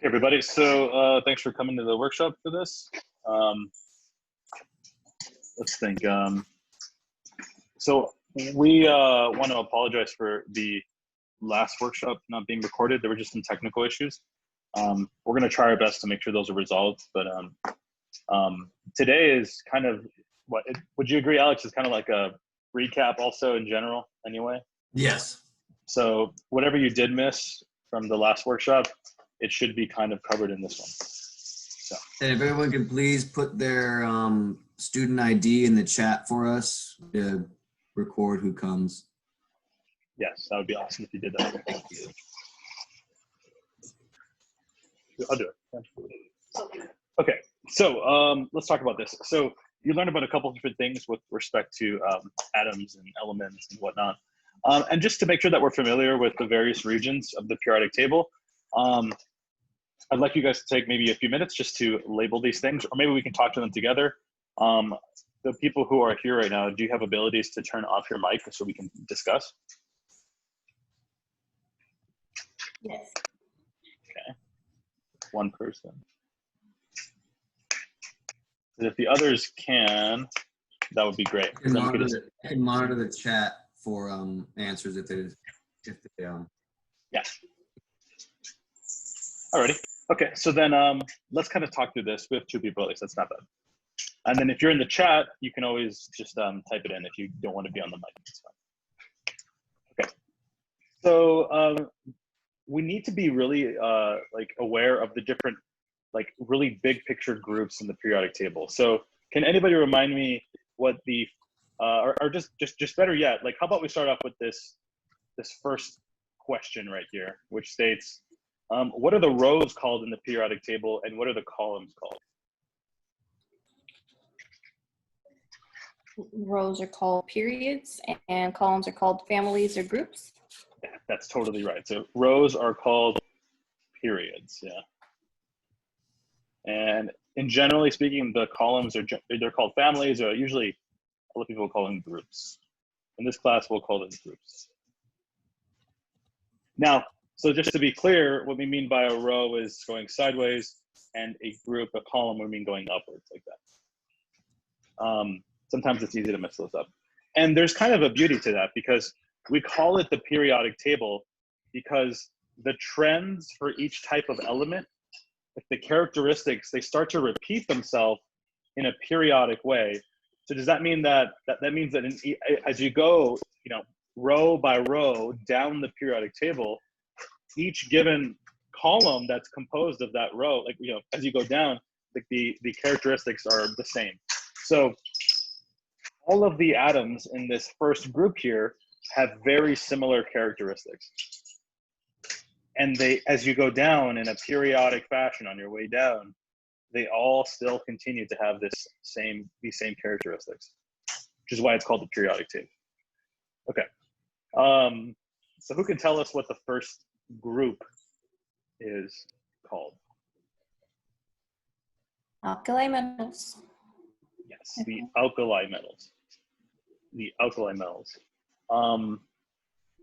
Okay, everybody. So thanks for coming to the workshop for this. Um, let's think. So we want to apologize for the last workshop not being recorded. There were just some technical issues. We're going to try our best to make sure those are resolved. But today is kind of would you agree, Alex, is kind of like a recap also in general anyway? Yes. So whatever you did miss from the last workshop, it should be kind of covered in this one. So. And if everyone could please put their student ID in the chat for us to record who comes. Yes, that would be awesome if you did that. Thank you. I'll do it. Okay, so let's talk about this. So you learned about a couple of different things with respect to atoms and elements and whatnot. And just to make sure that we're familiar with the various regions of the periodic table, I'd like you guys to take maybe a few minutes just to label these things, or maybe we can talk to them together. The people who are here right now, do you have abilities to turn off your mic so we can discuss? Yes. Okay, one person. And if the others can, that would be great. I can monitor the chat for answers if they Yeah. Alrighty. Okay, so then let's kind of talk through this. We have two people at least, that's not bad. And then if you're in the chat, you can always just type it in if you don't want to be on the mic. It's fine. Okay. So we need to be really like aware of the different like really big picture groups in the periodic table. So can anybody remind me what the or just better yet, like how about we start off with this first question right here, which states what are the rows called in the periodic table and what are the columns called? Rows are called periods and columns are called families or groups. Yeah, that's totally right. So rows are called periods, yeah. And in generally speaking, the columns are they're called families, or usually a lot of people call them groups. In this class, we'll call them groups. Now, so just to be clear, what we mean by a row is going sideways, and a group, a column, we mean going upwards like that. Sometimes it's easy to mess those up. And there's kind of a beauty to that because we call it the periodic table because the trends for each type of element, like the characteristics, they start to repeat themselves in a periodic way. So does that mean that means that as you go, you know, row by row down the periodic table, each given column that's composed of that row, like, you know, as you go down, like the characteristics are the same. So all of the atoms in this first group here have very similar characteristics. And they, as you go down in a periodic fashion on your way down, they all still continue to have these same characteristics, which is why it's called the periodic table. Okay. So who can tell us what the first group is called? Alkali metals. Yes, the alkali metals. The alkali metals.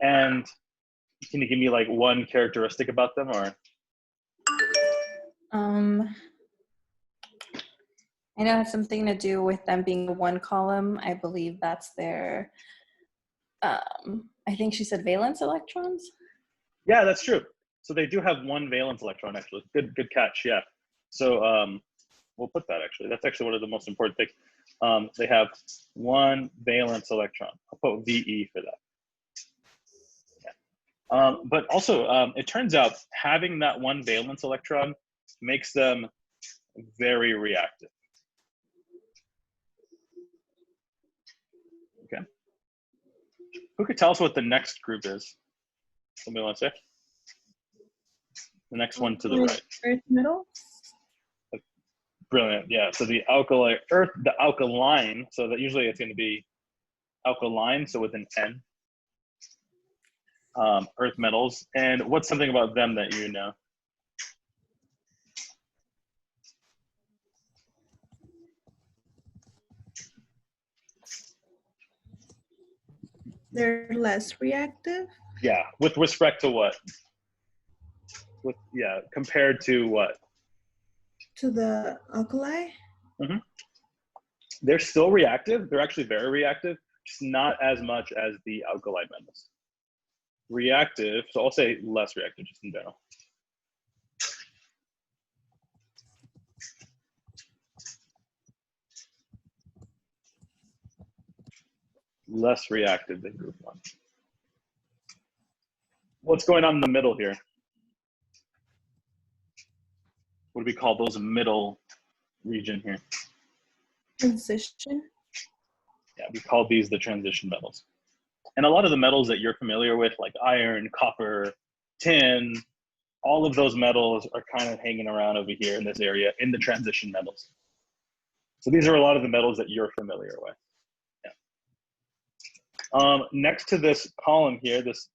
And can you give me like one characteristic about them, or? I know it has something to do with them being one column. I believe that's their, I think she said valence electrons. Yeah, that's true. So they do have one valence electron, actually. Good catch, yeah. So we'll put that actually. That's actually one of the most important things. They have one valence electron. I'll put VE for that. Yeah. But also, it turns out having that one valence electron makes them very reactive. Okay. Who could tell us what the next group is? Somebody want to say? The next one to the right. Earth metals. Brilliant. Yeah. So the alkali earth, the alkaline. So that usually it's going to be alkaline. So with an N. Earth metals. And what's something about them that you know? They're less reactive. Yeah. With respect to what? compared to what? To the alkali? They're still reactive. They're actually very reactive, just not as much as the alkali metals. Reactive, so I'll say less reactive just in general. Less reactive than group 1. What's going on in the middle here? What do we call those middle region here? Transition. Yeah, we call these the transition metals. And a lot of the metals that you're familiar with, like iron, copper, tin, all of those metals are kind of hanging around over here in this area in the transition metals. So these are a lot of the metals that you're familiar with. Yeah. Next to this column here, this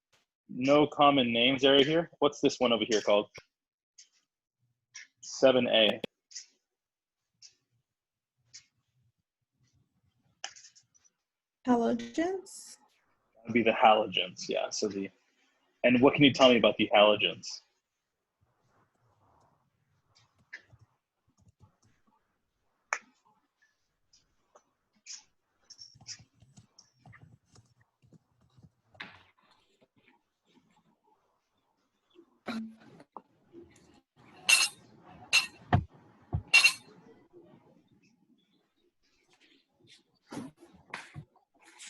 no common names area here, what's this one over here called? 7A. Halogens? That would be the halogens, yeah. So and what can you tell me about the halogens?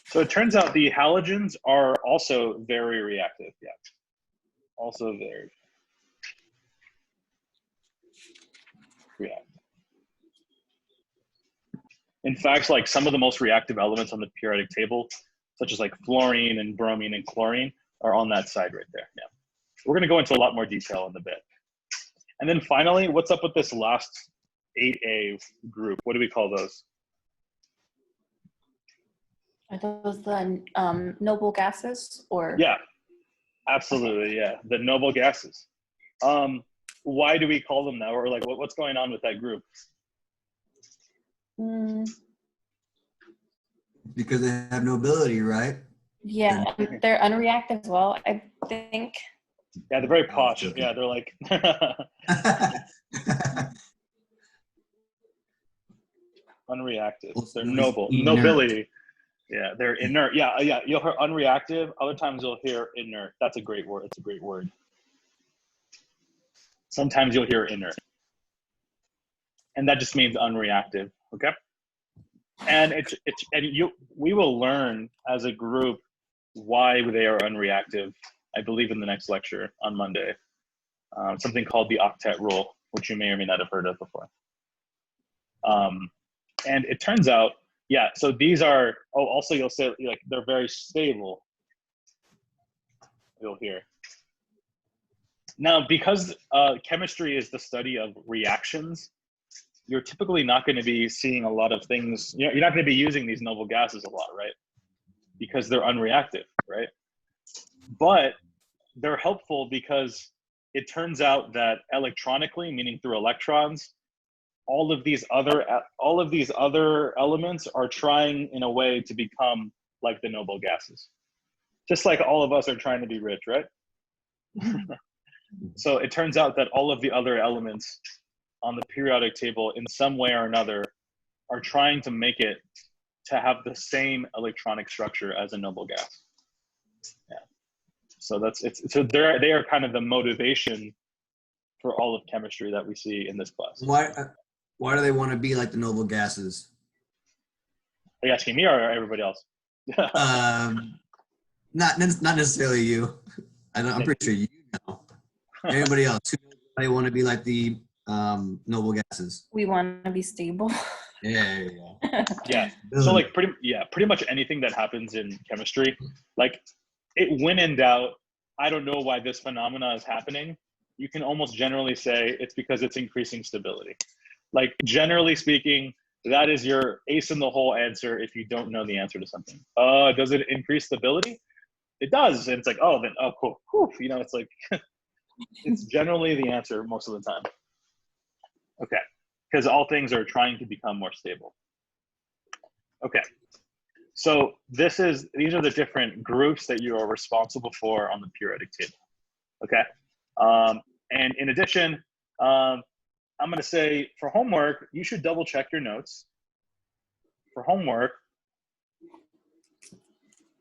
So it turns out the halogens are also very reactive, yeah. Also very reactive. In fact, like some of the most reactive elements on the periodic table, such as like fluorine and bromine and chlorine, are on that side right there, yeah. We're gonna go into a lot more detail in a bit. And then finally, what's up with this last 8A group? What do we call those? Are those the noble gases or? Yeah, absolutely, yeah, the noble gases. Why do we call them that? Or like, what's going on with that group? Because they have nobility, right? Yeah, they're unreactive as well, I think. Yeah, they're very posh. Yeah, they're like unreactive. They're noble. Nobility. Yeah, they're inert. Yeah, yeah. You'll hear unreactive. Other times you'll hear inert. That's a great word. It's a great word. Sometimes you'll hear inert, and that just means unreactive. Okay. And we will learn as a group why they are unreactive. I believe in the next lecture on Monday, something called the octet rule, which you may or may not have heard of before. And it turns out, yeah, so these are, oh, also you'll say like they're very stable. You'll hear. Now, because chemistry is the study of reactions, you're typically not going to be seeing a lot of things. You're not going to be using these noble gases a lot, right? Because they're unreactive, right? But they're helpful because it turns out that electronically, meaning through electrons, all of these other elements are trying in a way to become like the noble gases. Just like all of us are trying to be rich, right? So it turns out that all of the other elements on the periodic table in some way or another are trying to make it to have the same electronic structure as a noble gas. Yeah. So they are kind of the motivation for all of chemistry that we see in this class. Why do they want to be like the noble gases? Are you asking me or everybody else? Not necessarily you. I'm pretty sure you know. Everybody else, who knows why they want to be like the noble gases? We want to be stable. Yeah. Yeah. So like pretty much anything that happens in chemistry, like when in doubt, I don't know why this phenomena is happening. You can almost generally say it's because it's increasing stability. Like generally speaking, that is your ace in the hole answer if you don't know the answer to something. Does it increase stability? It does. And it's like, oh, then, oh, cool. Whew. You know, it's like, it's generally the answer most of the time. Okay. Because all things are trying to become more stable. Okay. So these are the different groups that you are responsible for on the periodic table. Okay. And in addition, I'm going to say for homework, you should double check your notes. For homework,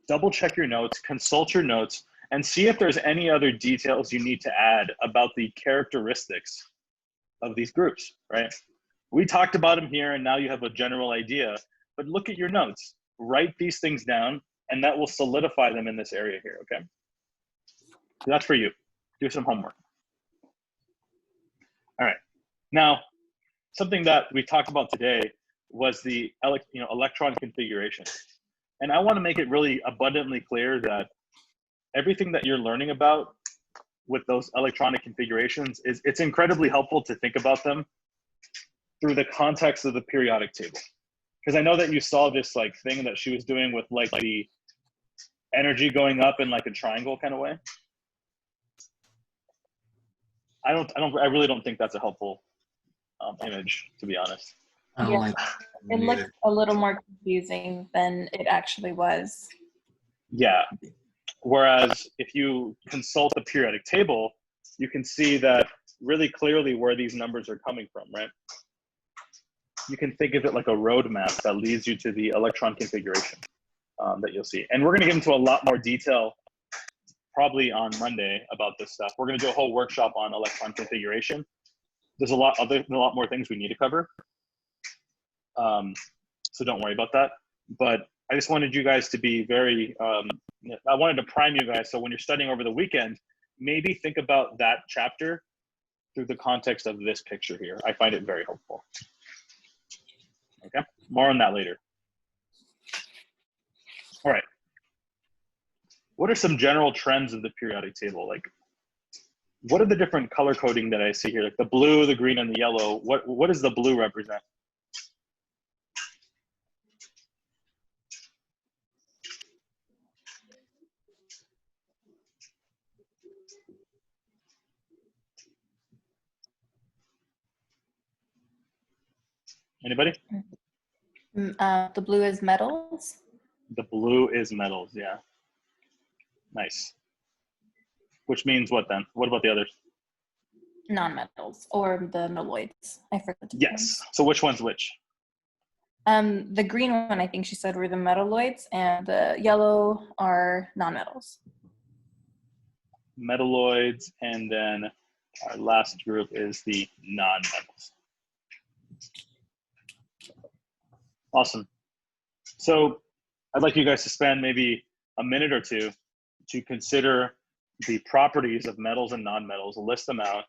double check your notes, consult your notes, and see if there's any other details you need to add about the characteristics of these groups, right? We talked about them here, and now you have a general idea, but look at your notes. Write these things down, and that will solidify them in this area here, okay? So that's for you. Do some homework. All right. Now, something that we talked about today was the electron configuration. And I want to make it really abundantly clear that everything that you're learning about with those electronic configurations it's incredibly helpful to think about them through the context of the periodic table. Because I know that you saw this like thing that she was doing with like the energy going up in like a triangle kind of way. I really don't think that's a helpful image, to be honest. I don't Yeah. like It looked a little more confusing than it actually was. Yeah. Whereas if you consult the periodic table, you can see that really clearly where these numbers are coming from, right? You can think of it like a roadmap that leads you to the electron configuration that you'll see. And we're going to get into a lot more detail probably on Monday about this stuff. We're going to do a whole workshop on electron configuration. There's a lot more things we need to cover. So don't worry about that. But I just wanted you guys to be very, I wanted to prime you guys. So when you're studying over the weekend, maybe think about that chapter through the context of this picture here. I find it very helpful. Okay, more on that later. All right. What are some general trends of the periodic table? Like, what are the different color coding that I see here? Like the blue, the green, and the yellow. What does the blue represent? Anybody? The blue is metals. The blue is metals, yeah. Nice. Which means what then? What about the others? Non-metals, or the metalloids. I forgot the Yes. names. So which one's which? The green one, I think she said, were the metalloids, and the yellow are non-metals. Metalloids, and then our last group is the non-metals. Awesome. So I'd like you guys to spend maybe a minute or two to consider the properties of metals and non-metals, list them out,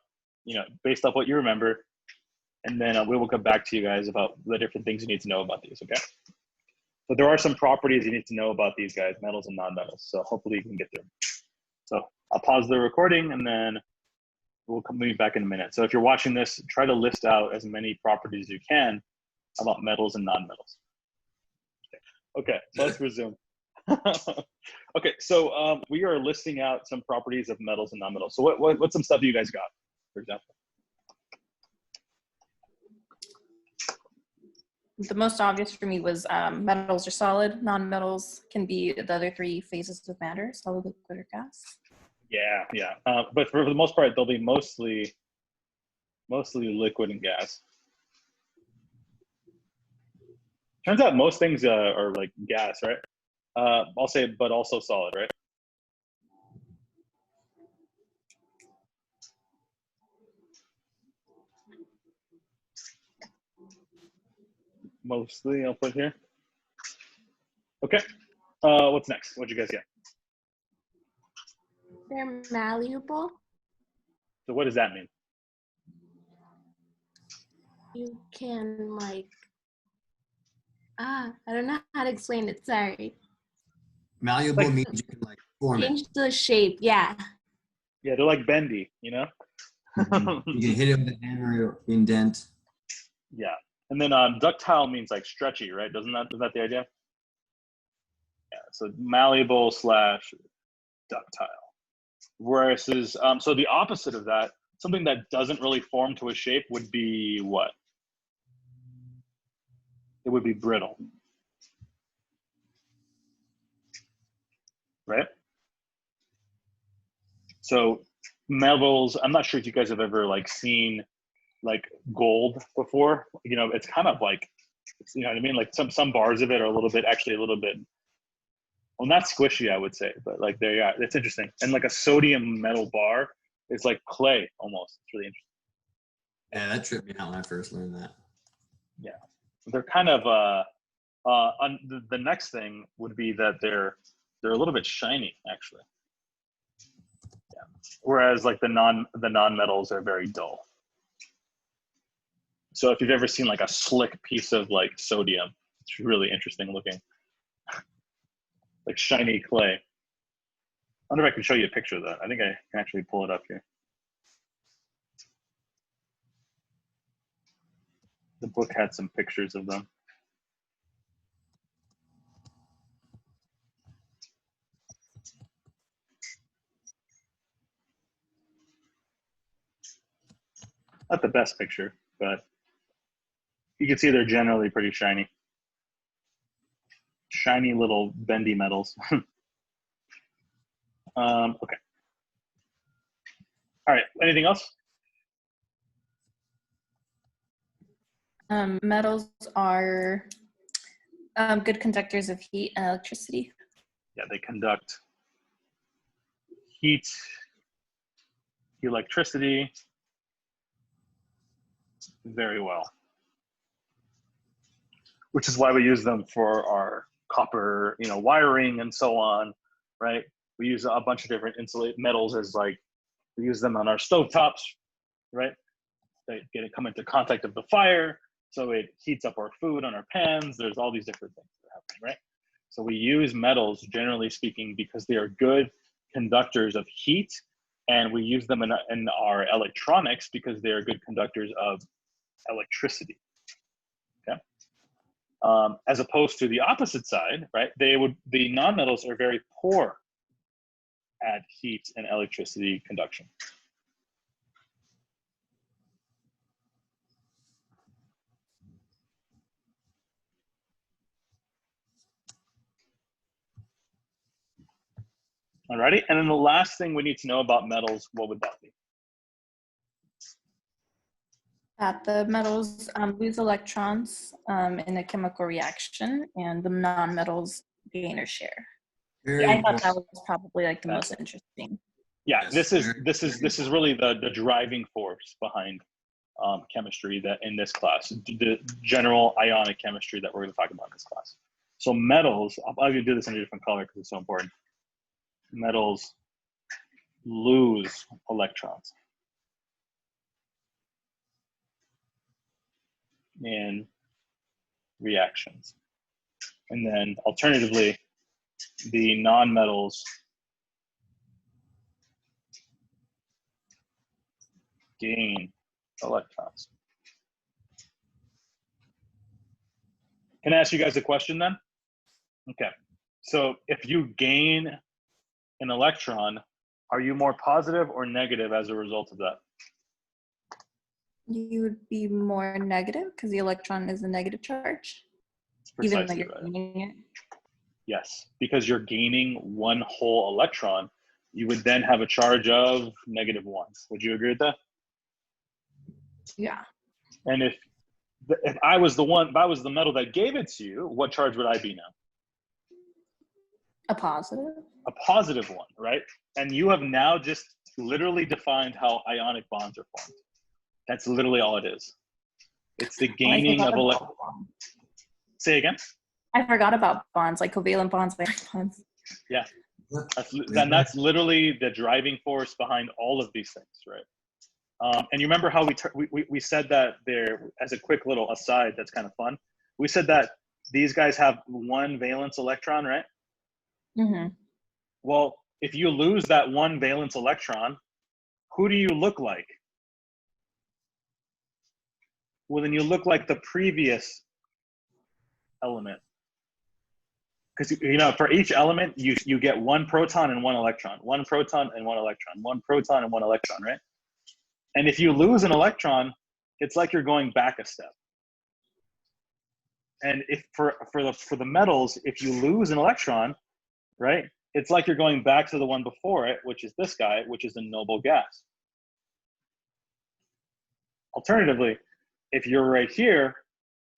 based off what you remember, and then we will come back to you guys about the different things you need to know about these, okay? But there are some properties you need to know about these guys, metals and non-metals, so hopefully you can get through. So I'll pause the recording, and then we'll come back in a minute. So if you're watching this, try to list out as many properties as you can about metals and non-metals. Okay, so let's resume. Okay, so we are listing out some properties of metals and non-metals. So what's some stuff you guys got, for example? The most obvious for me was metals are solid. Non-metals can be the other three phases of matter: solid, liquid, or gas. Yeah. But for the most part, they'll be mostly liquid and gas. Turns out most things are like gas, right? I'll say, but also solid, right? Mostly, I'll put here. Okay. What's next? What'd you guys get? They're malleable. So what does that mean? You can I don't know how to explain it. Sorry. malleable means you can like form it. Change the shape. Yeah. Yeah, they're like bendy, You can hit it with a hammer or indent. Yeah. And then ductile means like stretchy, right? Is that the idea? Yeah, so malleable / ductile. Whereas so the opposite of that, something that doesn't really form to a shape would be what? It would be brittle. Right? So metals. I'm not sure if you guys have ever like seen like gold before. You know, it's kind of like, you know what I mean? Like some bars of it are a little bit, well, not squishy, I would say, but like there you are. It's interesting. And like a sodium metal bar is like clay almost. It's really interesting. Yeah, that tripped me out when I first learned that. Yeah, they're kind of the next thing would be that they're a little bit shiny actually. Yeah. Whereas like the non-metals are very dull. So if you've ever seen like a slick piece of like sodium, it's really interesting looking. Like shiny clay. I wonder if I can show you a picture of that. I think I can actually pull it up here. The book had some pictures of them. Not the best picture, but you can see they're generally pretty shiny. Shiny little bendy metals. Okay. All right. Anything else? Metals are good conductors of heat and electricity. Yeah, they conduct heat, electricity very well, which is why we use them for our copper, you know, wiring and so on, right? We use a bunch of different insulate metals as like, we use them on our stovetops, right? They come into contact with the fire, so it heats up our food on our pans. There's all these different things that happen, right? So we use metals, generally speaking, because they are good conductors of heat, and we use them in our electronics because they are good conductors of electricity. Okay. As opposed to the opposite side, right? The nonmetals are very poor at heat and electricity conduction. Alrighty, and then the last thing we need to know about metals, what would that be? That the metals lose electrons in a chemical reaction, and the non-metals gain or share. Very I thought important. that was probably like the most interesting. Yeah, Yes, this is really the driving force behind chemistry that in this class, the general ionic chemistry that we're going to talk about in this class. So metals, I'm going to do this in a different color because it's so important. Metals lose electrons in reactions. And then alternatively, the nonmetals gain electrons. Can I ask you guys a question then? Okay. So if you gain an electron, are you more positive or negative as a result of that? You would be more negative because the electron is a negative charge, even though Precisely you're right. gaining it. Yes, because you're gaining one whole electron, you would then have a charge of -1. Would you agree with that? Yeah. And if I was the metal that gave it to you, what charge would I be now? A positive. A positive one, right? And you have now just literally defined how ionic bonds are formed. That's literally all it is. It's the gaining of electrons. Say again? I forgot about bonds, like covalent bonds, valence bonds. Yeah. That's literally the driving force behind all of these things, right? And you remember how we said that there, as a quick little aside that's kind of fun, we said that these guys have one valence electron, right? Mm-hmm. Well, if you lose that one valence electron, who do you look like? Well, then you look like the previous element. Because, you know, for each element, you get one proton and one electron, one proton and one electron, one proton and one electron, right? And if you lose an electron, it's like you're going back a step. And if for the metals, if you lose an electron, right, it's like you're going back to the one before it, which is this guy, which is a noble gas. Alternatively, if you're right here,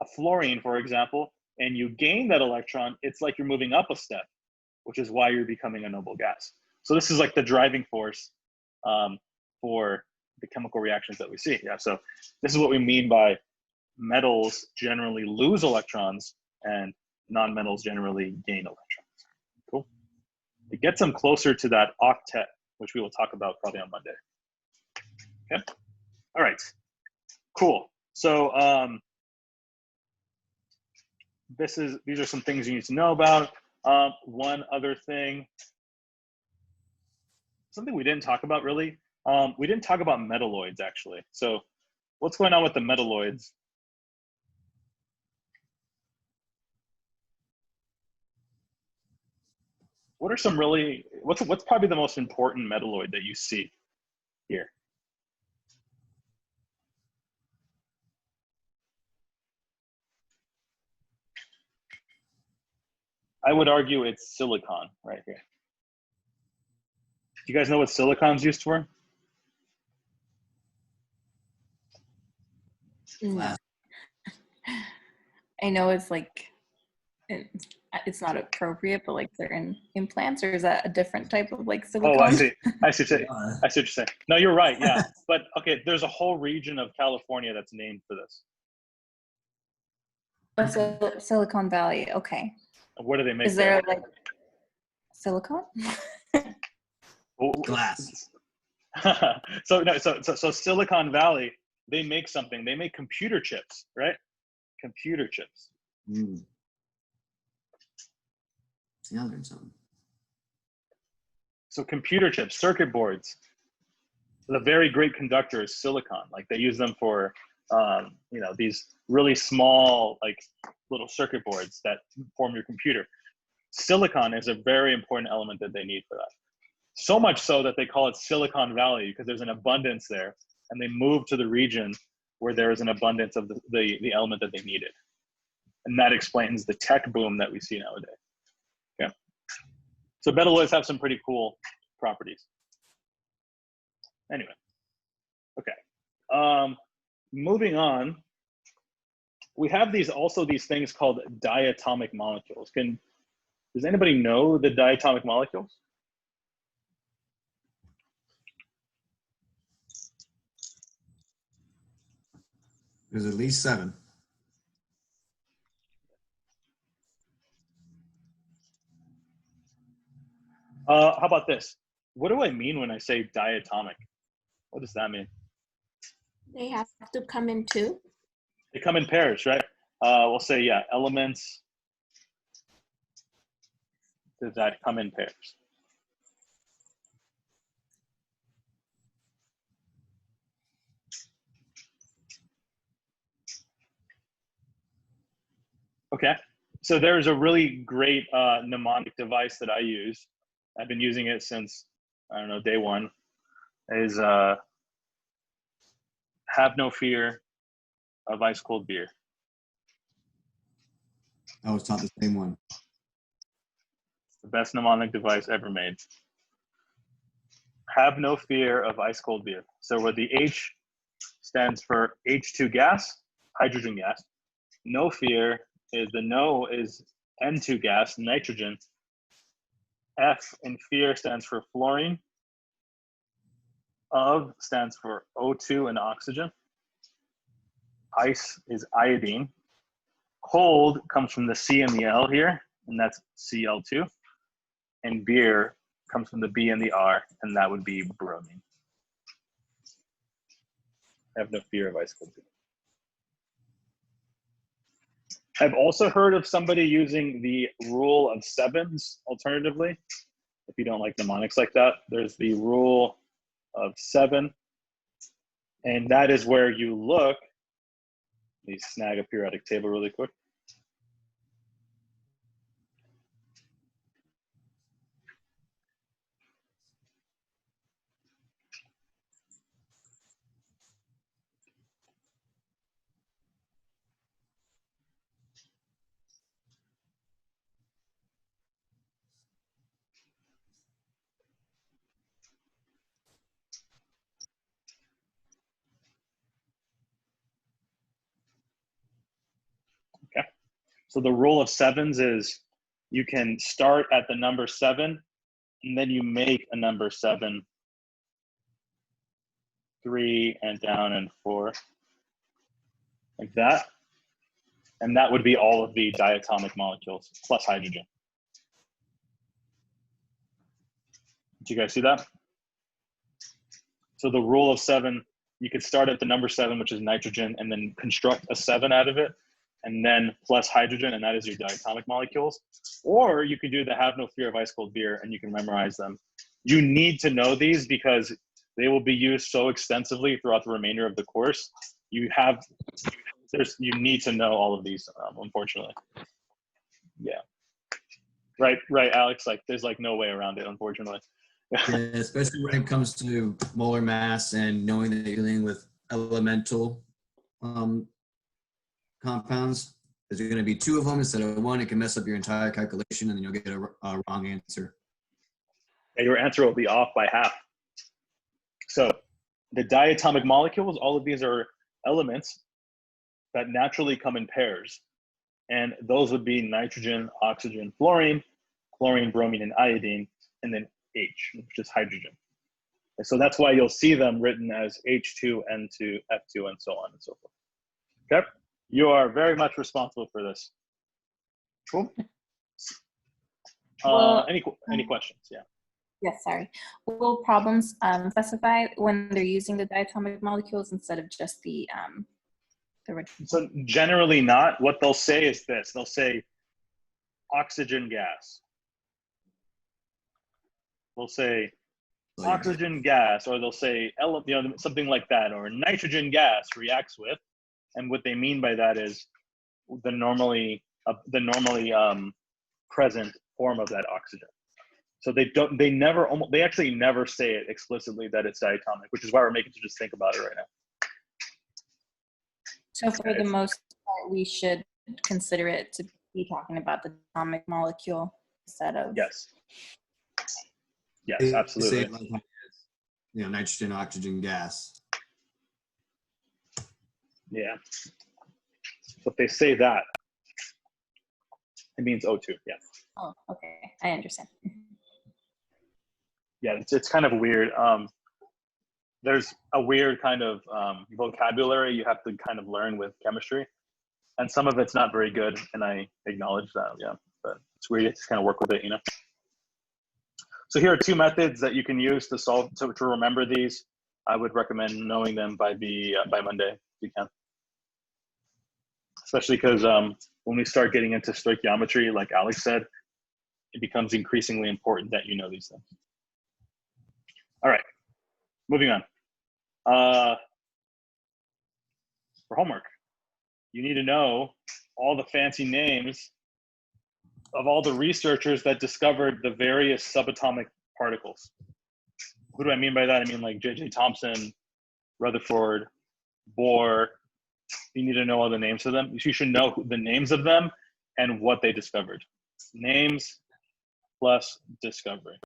a fluorine, for example, and you gain that electron, it's like you're moving up a step, which is why you're becoming a noble gas. So this is like the driving force for the chemical reactions that we see. Yeah, so this is what we mean by metals generally lose electrons and non-metals generally gain electrons. Cool. It gets them closer to that octet, which we will talk about probably on Monday. Okay. All right. Cool. So these are some things you need to know about. One other thing, something we didn't talk about really. We didn't talk about metalloids actually. So what's going on with the metalloids? What are some really, what's probably the most important metalloid that you see here? I would argue it's silicon right here. Do you guys know what silicon's used for? No. I know it's like, it's not appropriate, but like they're in implants, or is that a different type of like silicone? Oh, I see. I see what you're saying. No, you're right. Yeah, but okay. There's a whole region of California that's named for this. Oh, so Silicon Valley. Okay. What do they make? Is there like silicone? Glass. So no, so Silicon Valley, they make something. They make computer chips, right? Computer chips. See, I learned something. So computer chips, circuit boards. The very great conductor is silicon. Like they use them for, you know, these really small, like little circuit boards that form your computer. Silicon is a very important element that they need for that. So much so that they call it Silicon Valley because there's an abundance there, and they moved to the region where there is an abundance of the element that they needed. And that explains the tech boom that we see nowadays. Okay. So metalloids have some pretty cool properties. Anyway, okay. Moving on, we have these things called diatomic molecules. Does anybody know the diatomic molecules? There's at least 7. How about this? What do I mean when I say diatomic? What does that mean? They have to come in two. They come in pairs, right? We'll say, yeah, elements that come in pairs. Okay, so there's a really great mnemonic device that I use. I've been using it since, I don't know, day one, is have no fear of ice cold beer. I was taught the same one. It's the best mnemonic device ever made. Have no fear of ice cold beer. So where the H stands for H2 gas, hydrogen gas. No fear is the no is N2 gas, nitrogen. F in fear stands for fluorine. Of stands for O2 and oxygen. Ice is iodine. Cold comes from the C and the L here, and that's Cl2. And beer comes from the B and the R, and that would be bromine. Have no fear of ice cold beer. I've also heard of somebody using the rule of sevens alternatively. If you don't like mnemonics like that, there's the rule of 7. And that is where you look. Let me snag a periodic table really quick. So the rule of sevens is you can start at the number 7, and then you make a number 7, 3, and down, and 4, like that. And that would be all of the diatomic molecules plus hydrogen. Do you guys see that? So the rule of 7, you could start at the number 7, which is nitrogen, and then construct a 7 out of it, and then plus hydrogen, and that is your diatomic molecules. Or you could do the have no fear of ice cold beer, and you can memorize them. You need to know these because they will be used so extensively throughout the remainder of the course. You need to know all of these, unfortunately. Yeah. Right, Alex. Like, there's like no way around it, unfortunately. Yeah, especially when it comes to molar mass and knowing that you're dealing with elemental compounds. There's going to be 2 of them instead of 1. It can mess up your entire calculation, and then you'll get a wrong answer. And your answer will be off by half. So the diatomic molecules, all of these are elements that naturally come in pairs. And those would be nitrogen, oxygen, fluorine, chlorine, bromine, and iodine, and then H, which is hydrogen. And so that's why you'll see them written as H2, N2, F2, and so on and so forth. Okay? You are very much responsible for this. Cool. Well, Any questions? Yeah. Yes, sorry. Will problems specify when they're using the diatomic molecules instead of just the original? So generally not. What they'll say is this. They'll say oxygen gas. They'll say oxygen gas, or they'll say something like that, or nitrogen gas reacts with, and what they mean by that is the normally present form of that oxygen. So they actually never say it explicitly that it's diatomic, which is why we're making you just think about it right now. So for the most part, we should consider it to be talking about the atomic molecule instead of. Yes. Yes, absolutely. Say it like, nitrogen, oxygen, gas. Yeah. So if they say that, it means O2. Yeah. Oh, okay. I understand. Yeah, it's kind of weird. There's a weird kind of vocabulary you have to kind of learn with chemistry, and some of it's not very good, and I acknowledge that. Yeah, but it's weird. You have to kind of work with it, So here are 2 methods that you can use to solve to remember these. I would recommend knowing them by Monday if you can, especially because when we start getting into stoichiometry, like Alex said, it becomes increasingly important that you know these things. All right, moving on. For homework, you need to know all the fancy names of all the researchers that discovered the various subatomic particles. Who do I mean by that? I mean like J.J. Thomson, Rutherford, Bohr. You need to know all the names of them. You should know the names of them and what they discovered. Names plus discovery.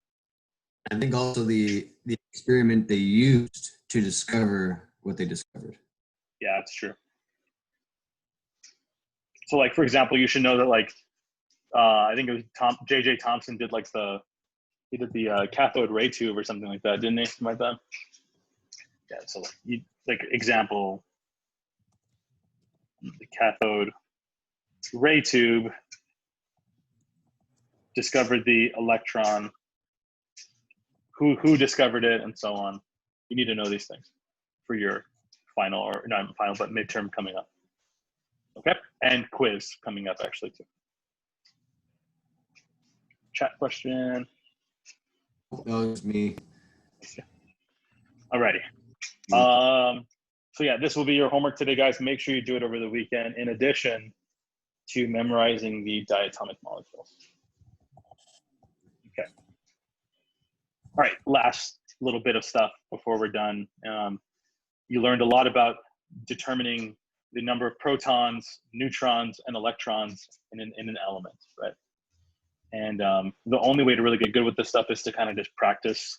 I think also the experiment they used to discover what they discovered. Yeah, that's true. So like, for example, you should know that like, I think it was J.J. Thomson did like the cathode ray tube or something like that, didn't he? Something like that. Yeah. So like example, the cathode ray tube discovered the electron. Who discovered it, and so on. You need to know these things for your final, or not final, but midterm coming up. Okay, and quiz coming up actually too. Chat question. That was me. Alrighty. So yeah, this will be your homework today, guys. Make sure you do it over the weekend, in addition to memorizing the diatomic molecules. Okay. All right, last little bit of stuff before we're done. You learned a lot about determining the number of protons, neutrons, and electrons in an element, right? And the only way to really get good with this stuff is to kind of just practice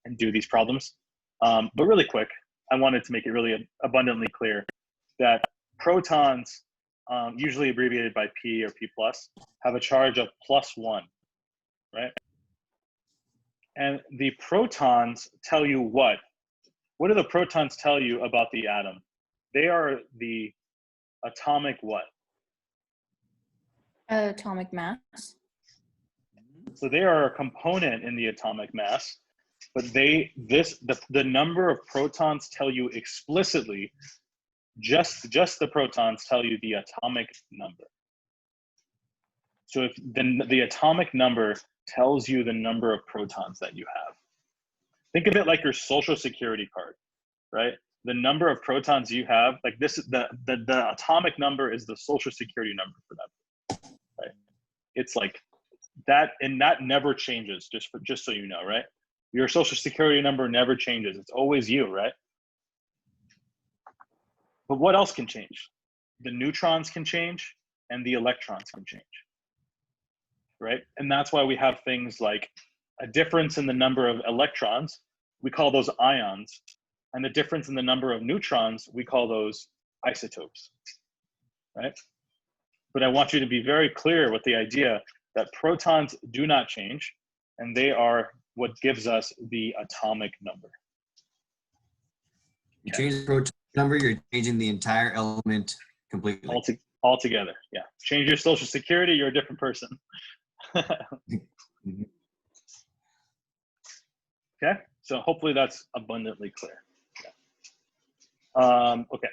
and do these problems. But really quick, I wanted to make it really abundantly clear that protons usually abbreviated by P or P plus, have a charge of +1, right? And the protons tell you what? What do the protons tell you about the atom? They are the atomic what? Atomic mass. So they are a component in the atomic mass, but the number of protons tell you explicitly, just the protons tell you the atomic number. So if the atomic number tells you the number of protons that you have. Think of it like your social security card, right? The number of protons you have, like this, the atomic number is the social security number for that, right? It's like that, and that never changes, just so you know, right? Your social security number never changes. It's always you, right? But what else can change? The neutrons can change and the electrons can change, right? And that's why we have things like a difference in the number of electrons, we call those ions, and the difference in the number of neutrons, we call those isotopes, right? But I want you to be very clear with the idea that protons do not change, and they are what gives us the atomic number. You change the proton number, you're changing the entire element completely. Altogether, yeah. Change your social security, you're a different person. Mhm. Okay, so hopefully that's abundantly clear. Okay,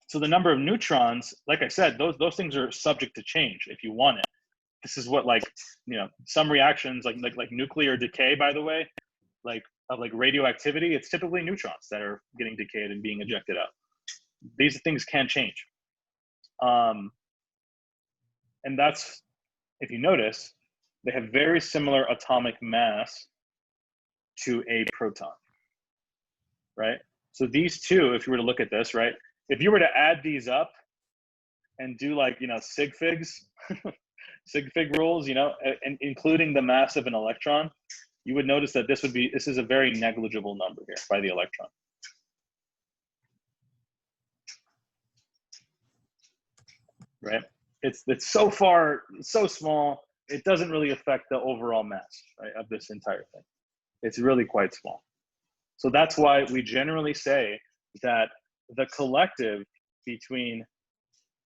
so the number of neutrons, like I said, those things are subject to change if you want it. This is what, like, you know, some reactions like nuclear decay, by the way, like radioactivity, it's typically neutrons that are getting decayed and being ejected out. These things can change. And that's, if you notice, they have very similar atomic mass to a proton, right? So these two, if you were to look at this, right? If you were to add these up and do, like, you know, sig figs, sig fig rules, you know, and including the mass of an electron, you would notice that this is a very negligible number here by the electron. Right? It's so small, it doesn't really affect the overall mass, right, of this entire thing. It's really quite small. So that's why we generally say that the collective between,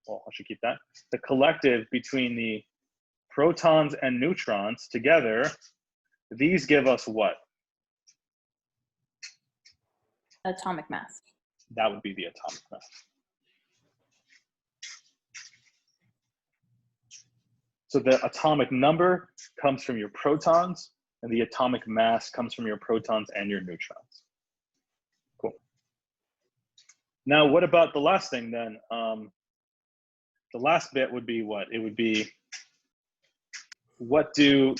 well, I should keep that, the collective between the protons and neutrons together, these give us what? Atomic mass. That would be the atomic mass. So the atomic number comes from your protons, and the atomic mass comes from your protons and your neutrons. Cool. Now, what about the last thing then? The last bit would be what? It would be, what do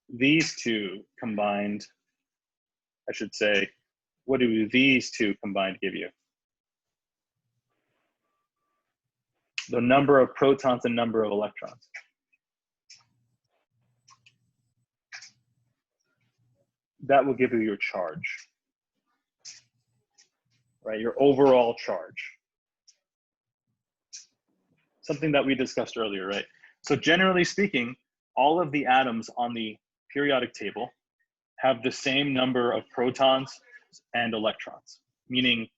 these two combined, I should say, what do these two combined give you? The number of protons and number of electrons. That will give you your charge, right? Your overall charge. Something that we discussed earlier, right? So generally speaking, all of the atoms on the periodic table have the same number of protons and electrons, meaning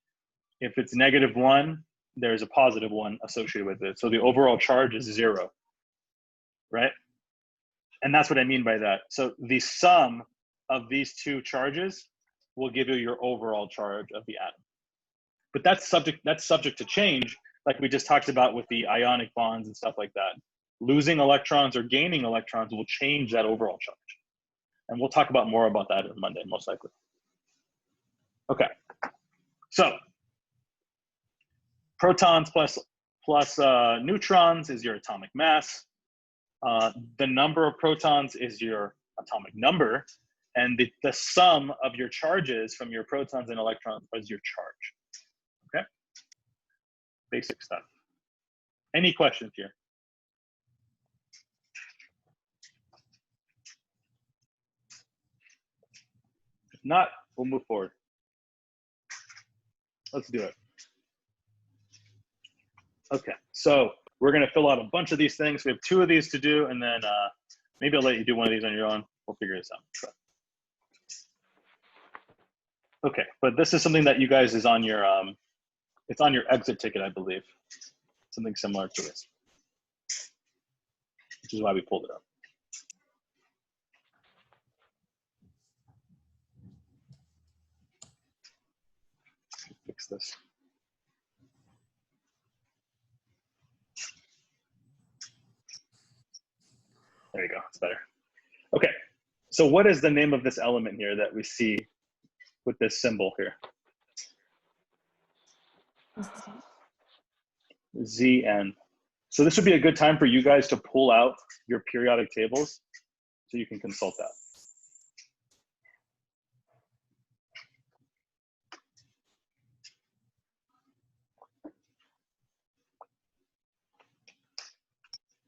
if it's -1, there's a +1 associated with it. So the overall charge is 0, right? And that's what I mean by that. So the sum of these two charges will give you your overall charge of the atom. But that's subject to change, like we just talked about with the ionic bonds and stuff like that. Losing electrons or gaining electrons will change that overall charge. And we'll talk about more about that on Monday, most likely. Okay, so protons plus neutrons is your atomic mass. The number of protons is your atomic number, and the sum of your charges from your protons and electrons is your charge. Okay, basic stuff. Any questions here? If not, we'll move forward. Let's do it. Okay, so we're gonna fill out a bunch of these things. We have 2 of these to do, and then maybe I'll let you do one of these on your own. We'll figure this out. Okay, but this is something that you guys is on your it's on your exit ticket, I believe. Something similar to this, which is why we pulled it up. Fix this. There you go, it's better. Okay, so what is the name of this element here that we see with this symbol here? Zn. So this would be a good time for you guys to pull out your periodic tables so you can consult that.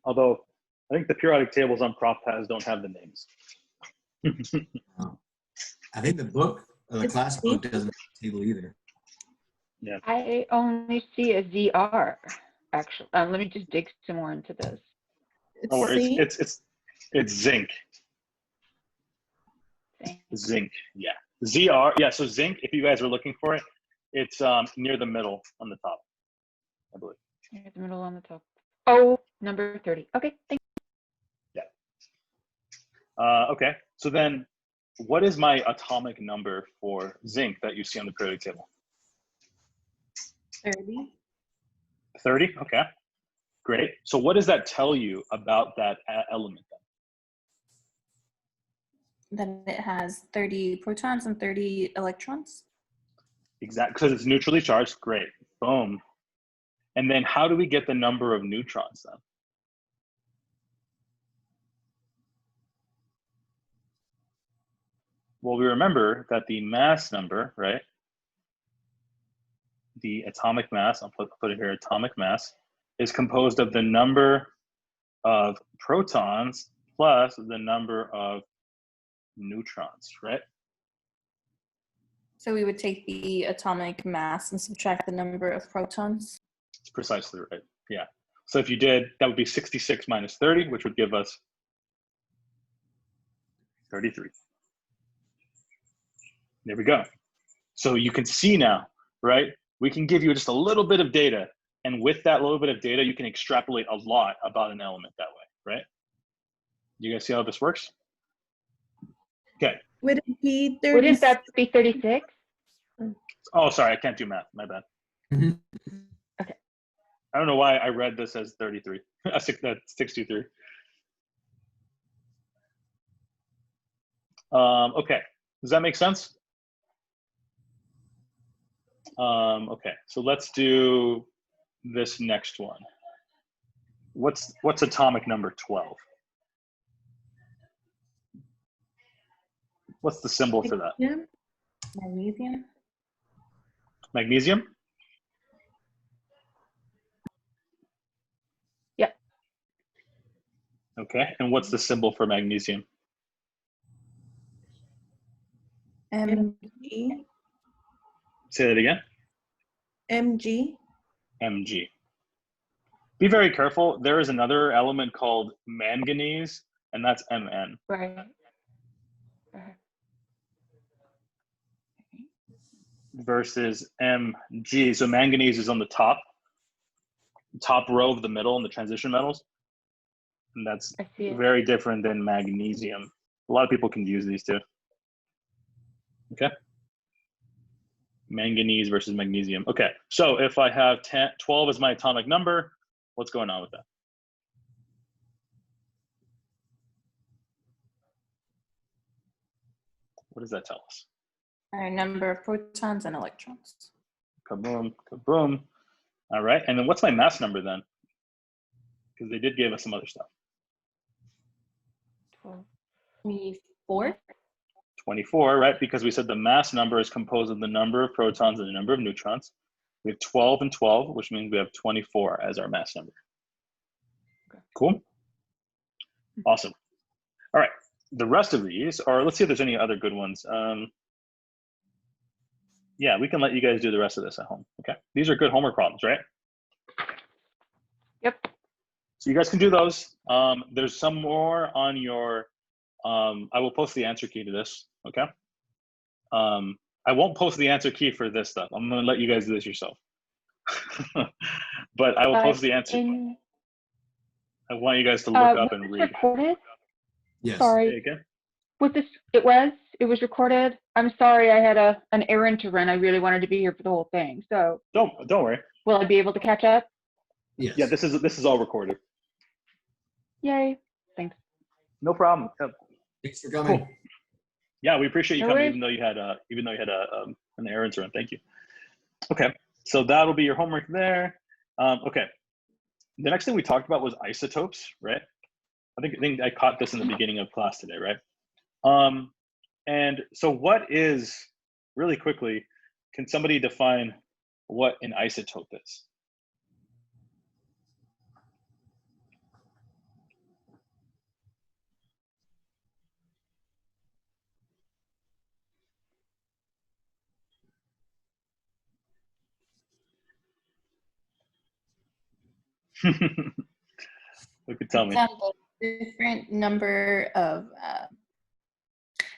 Although I think the periodic tables on ProfPaz don't have the names. I think the book, or the It's class book, doesn't have a table either. I only see a ZR, actually. Let me just dig some more into this. It's Oh, C. it's zinc. Thing. Zinc, yeah. ZR, yeah, so zinc, if you guys are looking for it, it's near the middle on the top, I believe. Near the middle on the top. Oh, number 30. Okay, thank Okay, so then what is my atomic number for zinc that you see on the periodic table? 30. 30, okay, great. So what does that tell you about that element then? Then it has 30 protons and 30 electrons. Exactly, because it's neutrally charged, great, boom. And then how do we get the number of neutrons then? Well, we remember that the mass number, right? The atomic mass, I'll put it here, atomic mass, is composed of the number of protons plus the number of neutrons, right? So we would take the atomic mass and subtract the number of protons. That's precisely right, yeah. So if you did, that would be 66 minus 30, which would give us 33. There we go. So you can see now, right? We can give you just a little bit of data. And with that little bit of data, you can extrapolate a lot about an element that way, right? You guys see how this works? Okay. Would it be you. 30? Wouldn't that be 36? Oh, sorry, I can't do math, my bad. Mhm. Okay. I don't know why I read this as 33, 63. Okay, does that make sense? Okay, so let's do this next one. What's atomic number 12? What's the symbol for that? Yeah. Magnesium. Magnesium? Yep. Okay, and what's the symbol for magnesium? Mg. Say that again. Mg. Mg. Be very careful. There is another element called manganese, and that's Mn. Right. Versus Mg. So manganese is on the top row of the middle in the transition metals. And that's I see it. very different than magnesium. A lot of people can use these two. Okay. Manganese versus magnesium. Okay, so if I have 12 as my atomic number, what's going on with that? What does that tell us? Our number of protons and electrons. Kaboom, kaboom. All right, and then what's my mass number then? Because they did give us some other stuff. 24. 24, right? Because we said the mass number is composed of the number of protons and the number of neutrons. We have 12 and 12, which means we have 24 as our mass number. Cool? Awesome. All right, the rest of these are, let's see if there's any other good ones. Yeah, we can let you guys do the rest of this at home, okay? These are good homework problems, right? Yep. So you guys can do those. There's some more on your, I will post the answer key to this, okay? I won't post the answer key for this stuff. I'm gonna let you guys do this yourself. But I will post the answer. I want you guys to look up and read. Recorded? Yes. Sorry. Say again? Was this, it was recorded? I'm sorry, I had an errand to run. I really wanted to be here for the whole thing. So Don't worry. will I be able to catch up? Yes. Yeah, this is all recorded. Yay. Thanks. No problem. Thanks for coming. Cool. Yeah, we appreciate you No coming, worries. even though you had an errand to run. Thank you. Okay, so that'll be your homework there. Okay, the next thing we talked about was isotopes, right? I think I caught this in the beginning of class today, right? And so what is, really quickly, can somebody define what an isotope is? Who could tell me? Example, different number of,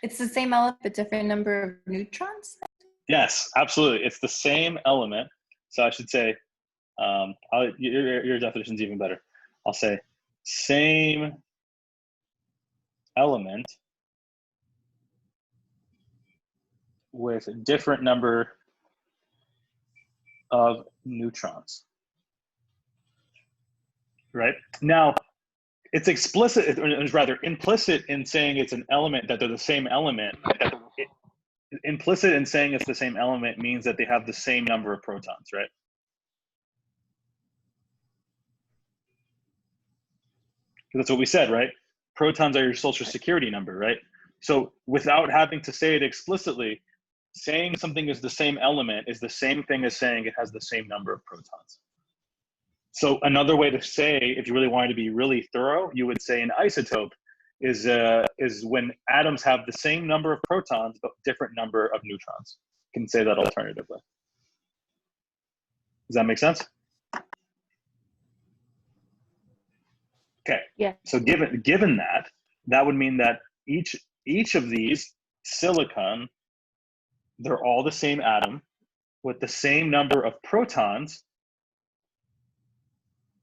it's the same element, but different number of neutrons? Yes, absolutely. It's the same element. So I should say, your definition's even better. I'll say same element with a different number of neutrons. Right? Now, it's explicit, or it's rather implicit in saying it's an element, that they're the same element. Implicit in saying it's the same element means that they have the same number of protons, right? That's what we said, right? Protons are your social security number, right? So without having to say it explicitly, saying something is the same element is the same thing as saying it has the same number of protons. So another way to say, if you really wanted to be really thorough, you would say an isotope is when atoms have the same number of protons but different number of neutrons. You can say that alternatively. Does that make sense? Okay. Yeah. So given that, that would mean that each of these silicon, they're all the same atom with the same number of protons,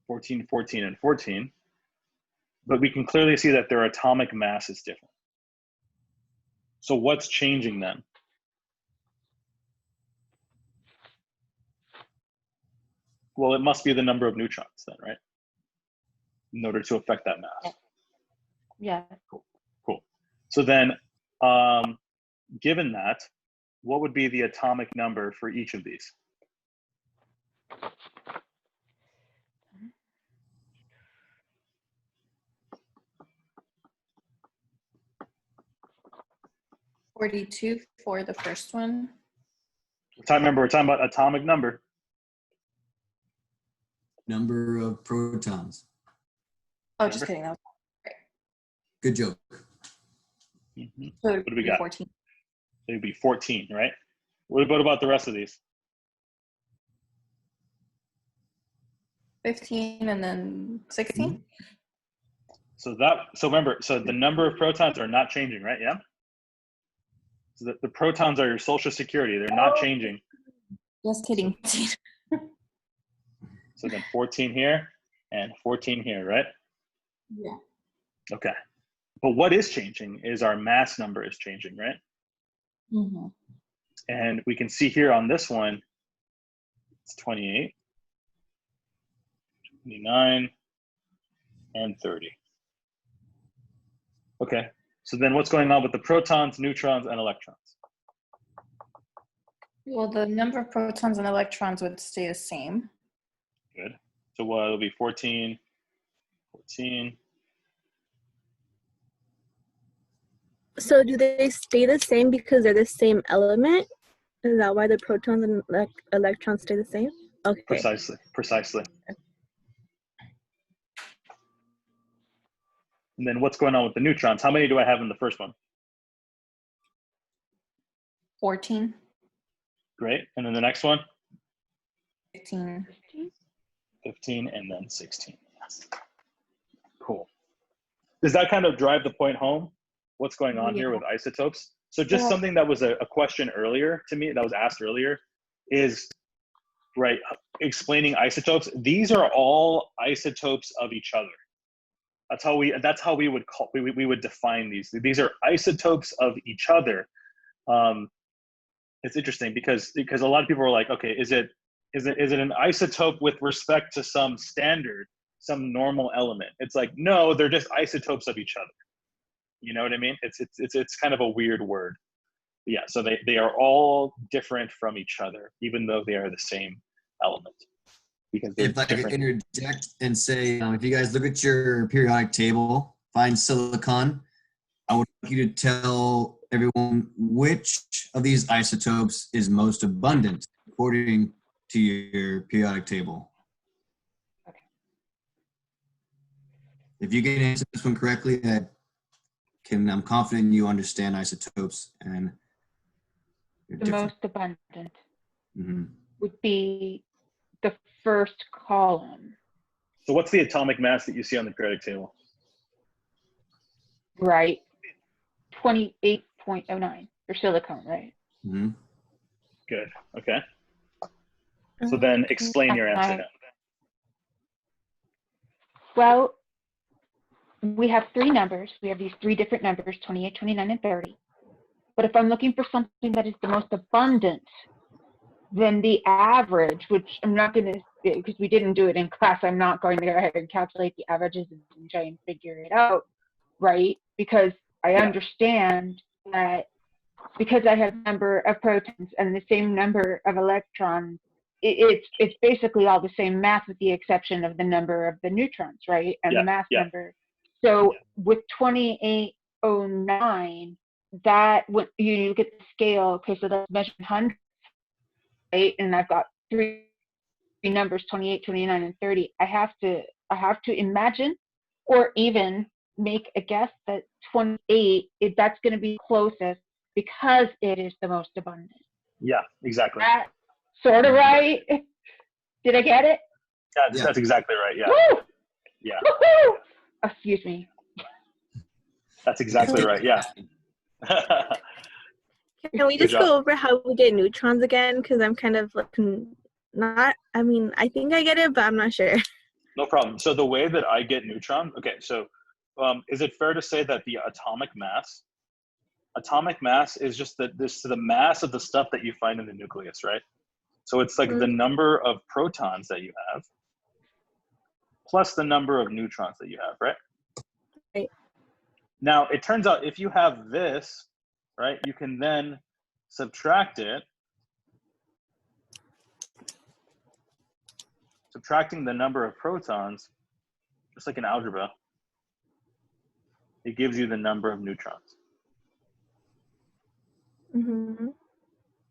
14, 14, and 14, but we can clearly see that their atomic mass is different. So what's changing then? Well, it must be the number of neutrons then, right? In order to affect that mass. Yeah. Cool. So then, given that, what would be the atomic number for each of these? $42 for the first one. Remember, we're talking about atomic number. Number of protons. Oh, just kidding. That was Good joke. Mm-hmm. so What do we got? 14. It would be 14, right? What about the rest of these? 15 and then 16. So remember, so the number of protons are not changing, right? Yeah. So the protons are your social security. They're not changing. Just kidding. So then 14 here and 14 here, right? Yeah. Okay. But what is changing is our mass number is changing, right? Mm-hmm. And we can see here on this one, it's 28, 29, and 30. Okay. So then what's going on with the protons, neutrons, and electrons? Well, the number of protons and electrons would stay the same. Good. So it'll be 14, 14. So do they stay the same because they're the same element? Is that why the protons and electrons stay the same? Okay. Precisely. And then what's going on with the neutrons? How many do I have in the first one? 14, Great. And then the next one? 15. 15, and then 16. Yes. Cool. Does that kind of drive the point home? What's going on here with isotopes? So just something that was a question earlier to me, that was asked earlier, is, right, explaining isotopes. These are all isotopes of each other. That's how we would call, we would define these. These are isotopes of each other. It's interesting because a lot of people are like, okay, is it an isotope with respect to some standard, some normal element? It's like, no, they're just isotopes of each other. You know what I mean? It's kind of a weird word. Yeah, so they are all different from each other, even though they are the same element. Because If I could interject and say, if you guys look at your periodic table, find silicon, I would like you to tell everyone which of these isotopes is most abundant according to your periodic table. Okay. If you can answer this one correctly, I'm confident you understand isotopes and The most abundant Mm-hmm. would be the first column, So what's the atomic mass that you see on the periodic table? right? 28.09 for silicon, right? Mm-hmm. Good. Okay. So then explain your answer now. Well, we have three numbers. We have these three different numbers, 28, 29, and 30. But if I'm looking for something that is the most abundant, then the average, which I'm not going to, because we didn't do it in class, I'm not going to go ahead and calculate the averages and try and figure it out, right? Because I understand that because I have number of protons and the same number of electrons, it's basically all the same mass with the exception of the number of the neutrons, right? And the mass number. So with 2809, that when you look at the scale, okay, so that's measured in hundreds, right? And I've got three numbers, 28, 29, and 30. I have to imagine or even make a guess that 28, that's going to be closest because it is the most abundant. Yeah, exactly. That sort of right? Did I get it? That's exactly right. Yeah. Woo! Yeah. Woo-hoo! Excuse me. That's exactly right. Yeah. Can we just go over how we get neutrons again? Because I'm kind of like not, I mean, I think I get it, but I'm not sure. No problem. So the way that I get neutron, okay, so is it fair to say that the atomic mass is just the mass of the stuff that you find in the nucleus, right? So it's like the number of protons that you have plus the number of neutrons that you have, right? Right. Now, it turns out if you have this, right, you can then subtract it. Subtracting the number of protons, just like in algebra, it gives you the number of neutrons. Mm-hmm.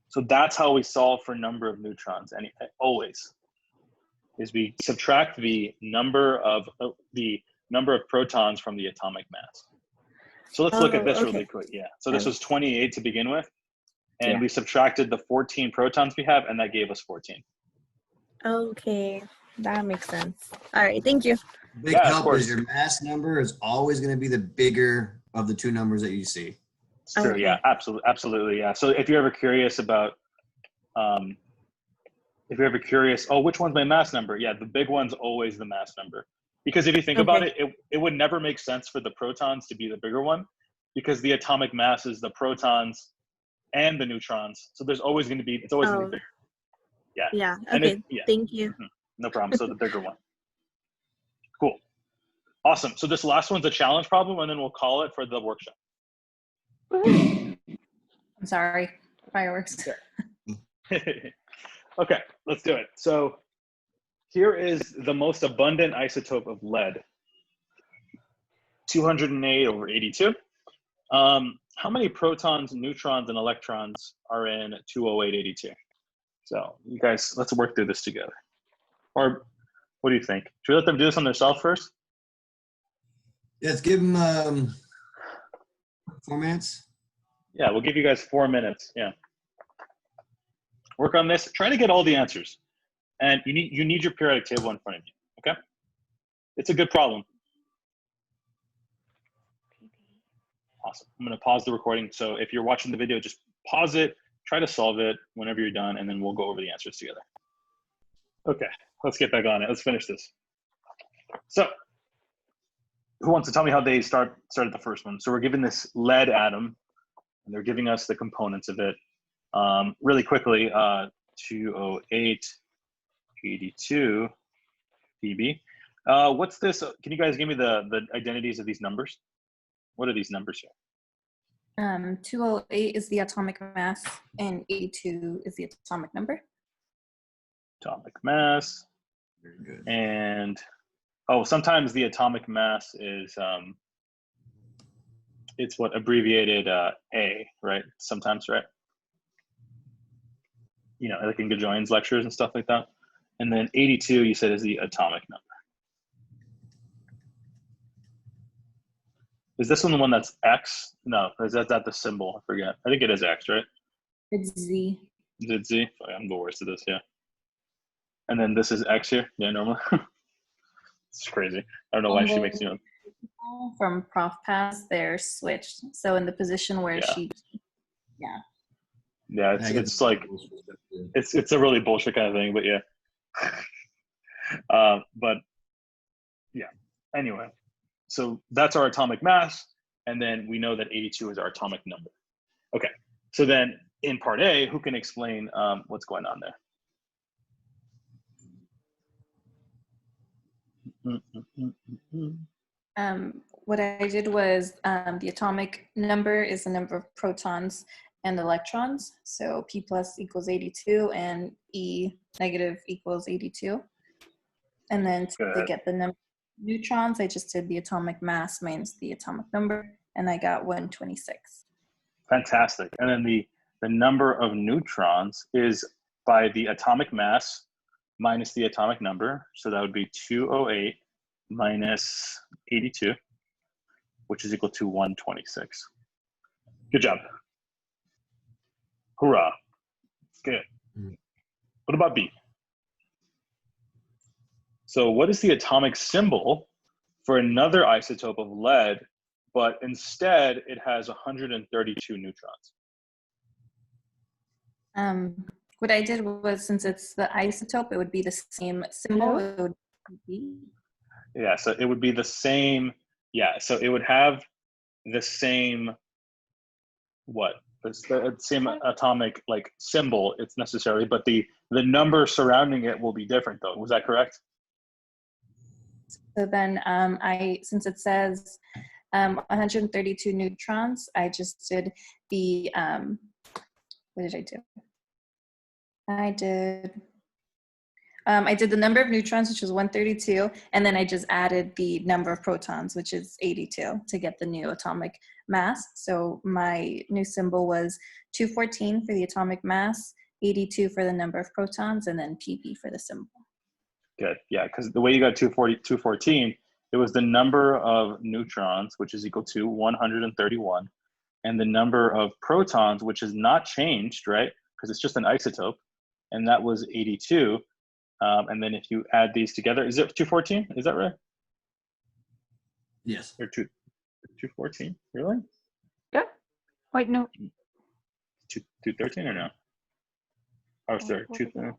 So that's how we solve for number of neutrons, and always is we subtract the number of protons from the atomic mass. So let's look at this really quick. Yeah. So this was 28 to begin with, and we subtracted the 14 protons we have, and that gave us 14. Okay, that makes sense. All right, thank you. Big help is your mass number is always going to be the bigger of the two numbers that you see. It's true. Yeah, absolutely. Yeah. So if you're ever curious about, oh, which one's my mass number? Yeah, the big one's always the mass number. Because if you think about it, it would never make sense for the protons to be the bigger one, because the atomic mass is the protons and the neutrons. So there's always going to be, it's always going to be bigger. Yeah. Yeah. Okay. Thank you. No problem. So the bigger one. Cool. Awesome. So this last one's a challenge problem, and then we'll call it for the workshop. I'm sorry. Fireworks. Okay, let's do it. So here is the most abundant isotope of lead. 208/82. How many protons, neutrons, and electrons are in 208/82? So you guys, let's work through this together. Or what do you think? Should we let them do this on themselves first? Yeah, let's give them 4 minutes. Yeah, we'll give you guys 4 minutes. Yeah. Work on this. Try to get all the answers. And you need your periodic table in front of you, okay? It's a good problem. Awesome. I'm going to pause the recording. So if you're watching the video, just pause it, try to solve it whenever you're done, and then we'll go over the answers together. Okay, let's get back on it. Let's finish this. So who wants to tell me how they started the first one? So we're given this lead atom, and they're giving us the components of it. Really quickly, 208, 82 dB. What's this? Can you guys give me the identities of these numbers? What are these numbers here? 208 is the atomic mass, and 82 is the atomic number. Atomic mass. Very good. And oh, sometimes the atomic mass is it's what abbreviated A, right? Sometimes, right? You know, like in Gajoyan's lectures and stuff like that. And then 82, you said, is the atomic number. Is this one the one that's X? No, is that the symbol? I forget. I think it is X, right? It's Z. Is it Z? Oh, I'm the worst at this, yeah. And then this is X here. Yeah, normal. It's crazy. I don't know why she makes, you know. From Prof Pass, they're switched. So in the position where Yeah. she, Yeah, it's like, it's a really bullshit kind of thing, but yeah. But yeah, anyway, so that's our atomic mass, and then we know that 82 is our atomic number. Okay, so then in part A, who can explain what's going on there? what I did was the atomic number is the number of protons and electrons. So P plus equals 82 and E negative equals 82. And then to get the number of neutrons, I just did the atomic mass minus the atomic number, and I got 126. Fantastic. And then the number of neutrons is by the atomic mass minus the atomic number. So that would be 208 minus 82, which is equal to 126. Good job. Hoorah. Good. What about B? So what is the atomic symbol for another isotope of lead, but instead it has 132 neutrons? What I did was, since it's the isotope, it would be the same symbol. It would be. Yeah, so it would be the same. Yeah, so it would have the same, what? The same atomic like symbol, it's necessarily, but the number surrounding it will be different though. Was that correct? So then since it says 132 neutrons, I just did the, what did I do? I did the number of neutrons, which was 132, and then I just added the number of protons, which is 82, to get the new atomic mass. So my new symbol was 214 for the atomic mass, 82 for the number of protons, and then pp for the symbol. Good, yeah, because the way you got 214, it was the number of neutrons, which is equal to 131, and the number of protons, which is not changed, right? Because it's just an isotope, and that was 82. And then if you add these together, is it 214? Is that right? Yes. Or 214? Really? Yeah. Wait, no. 213 or no? Oh, sorry, Isn't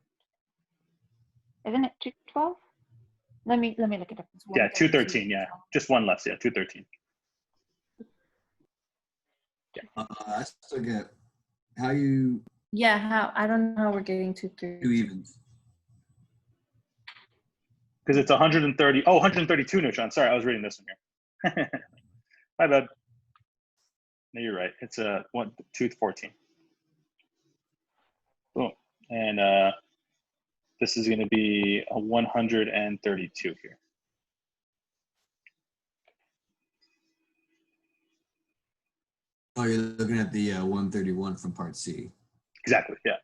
it 212? Let me look it up. yeah, 213. Yeah, just one less. Yeah, 213. I still get how you Yeah, I don't know how we're getting to 3. do evens. Because it's 130. Oh, 132 neutrons. Sorry, I was reading this one here. My bad. No, you're right. It's 214. Boom. And this is going to be a 132 here. Oh, you're looking at the 131 from part C. Exactly. Yeah.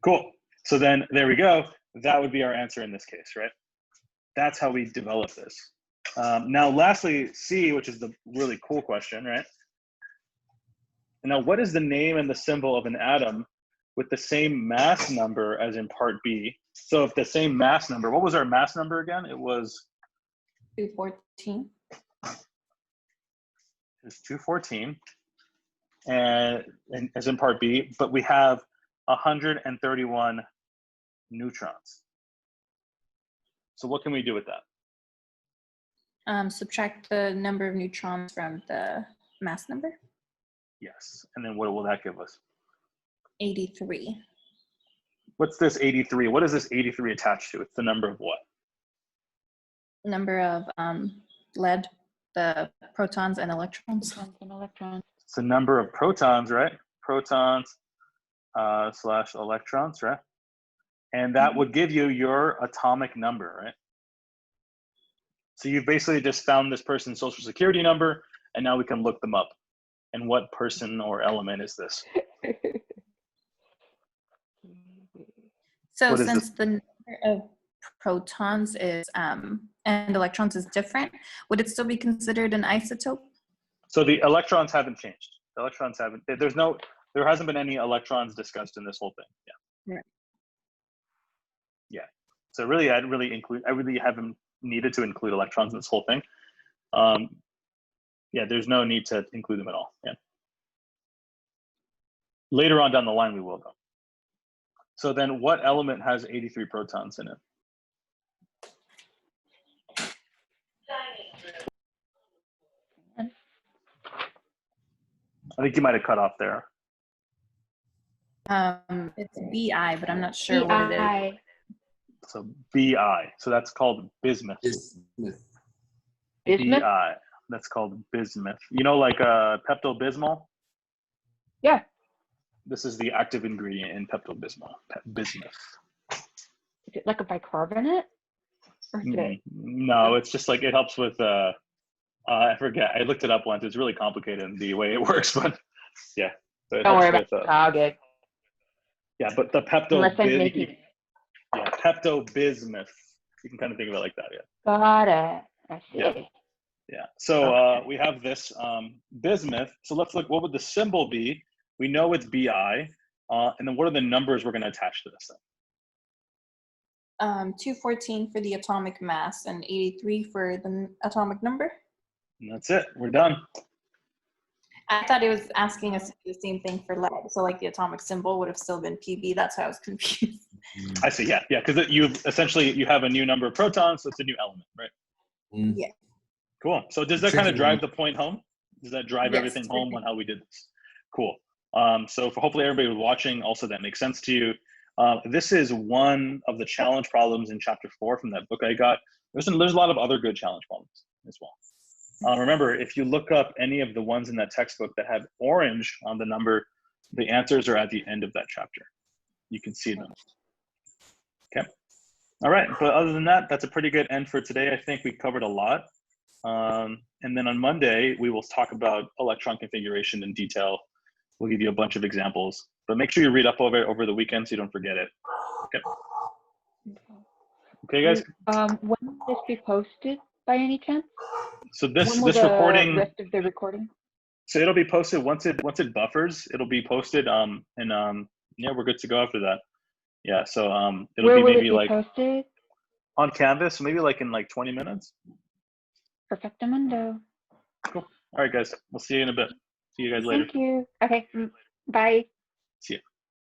Cool. So then there we go. That would be our answer in this case, right? That's how we develop this. Now, lastly, C, which is the really cool question, right? And now, what is the name and the symbol of an atom with the same mass number as in part B. So if the same mass number, what was our mass number again? It was 214. 214, and as in part B, but we have 131 neutrons. So what can we do with that? Subtract the number of neutrons from the mass number. Yes, and then what will that give us? 83. What's this 83? What is this 83 attached to? It's the number of what? Number of lead, the protons and electrons. Protons and electrons. It's the number of protons, right? Protons slash electrons, right? And that would give you your atomic number, right? So you've basically just found this person's social security number, and now we can look them up. And what person or element is this? So What is since the number of protons is and electrons is different, would it still be considered an isotope? So the electrons haven't changed. The electrons haven't. There hasn't been any electrons discussed in this whole thing. Yeah. Right. Yeah. So really, I really haven't needed to include electrons in this whole thing. Yeah, there's no need to include them at all. Yeah. Later on down the line, we will though. So then what element has 83 protons in it? I think you might have cut off there. It's Bi, but I'm not sure what it is. Bi. So Bi. So that's called bismuth. Bismuth. Bismuth? Bi. That's called bismuth. You know, like Pepto-Bismol? Yeah. This is the active ingredient in Pepto-Bismol, bismuth. Is it like a bicarbonate? Or is it? No, it's just like it helps with, I forget. I looked it up once. It's really complicated in the way it works, but yeah. So it Don't worry helps about with, it. Oh, good. yeah, but the Unless I'm making it. yeah, Pepto-Bismuth. You can kind of think of it like that, yeah. Got it. I see. Yeah. Yeah. So Okay. we have this bismuth. So let's look. What would the symbol be? We know it's Bi. And then what are the numbers we're going to attach to this thing? 214 for the atomic mass and 83 for the atomic number. And that's it. We're done. I thought it was asking us to do the same thing for lead. So like the atomic symbol would have still been Pb. That's why I was confused. I see. Yeah. Yeah. Because you have a new number of protons, so it's a new element, right? Mm. Yeah. Cool. So does that kind of drive the point home? Does that drive Yes. everything home on how we did this? Cool. So for hopefully everybody who's watching, also that makes sense to you. This is one of the challenge problems in chapter 4 from that book I got. There's a lot of other good challenge problems as well. Remember, if you look up any of the ones in that textbook that have orange on the number, the answers are at the end of that chapter. You can see them. Okay. All right. But other than that, that's a pretty good end for today. I think we covered a lot. And then on Monday, we will talk about electron configuration in detail. We'll give you a bunch of examples, but make sure you read up over it over the weekend so you don't forget it. Okay. Okay, guys. When will this be posted by any chance? So this When will this the recording. rest of the recording? So it'll be posted once it buffers. It'll be posted. And yeah, we're good to go after that. Yeah. So it'll Where be will maybe it be like posted? on Canvas, maybe like in like 20 minutes. Perfectamundo. Cool. All right, guys. We'll see you in a bit. See you guys later. Thank you. Okay. Bye. See ya.